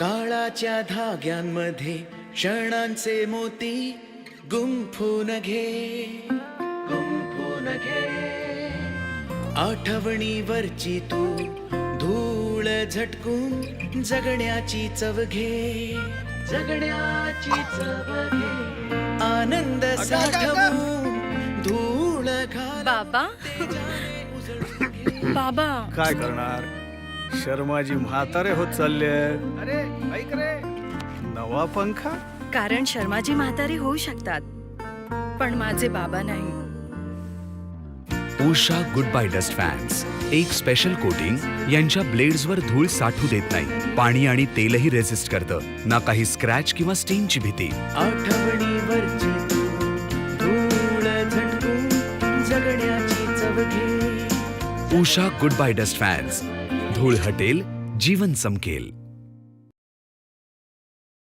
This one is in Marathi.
काळाच्या धाग्यांमध्ये क्षणांचे मोती गुंफून घे, आठवणीवरची तू धूळ झटकून जगण्याची चव घे, आनंद साठवून धूळ घाल. बाबा बाबा काय करणार, शर्माजी म्हातारे होत चालले. अरे ऐक रे, नवा पंखा. कारण शर्माजी म्हातारी होऊ शकतात, पण माझे बाबा नाही. Usha good bye dust fans, एक स्पेशल कोटिंग यांच्या ब्लेड्सवर धूळ साठू देत नाही. पाणी आणि तेलही रेझिस्ट करतं, ना काही स्क्रॅच किंवा स्टेनची भीती. आठवणीवरची तू धूळ झटकून जगण्याची चव घे. Usha good bye dust fans, धूळ हटेल, जीवन चमकेल.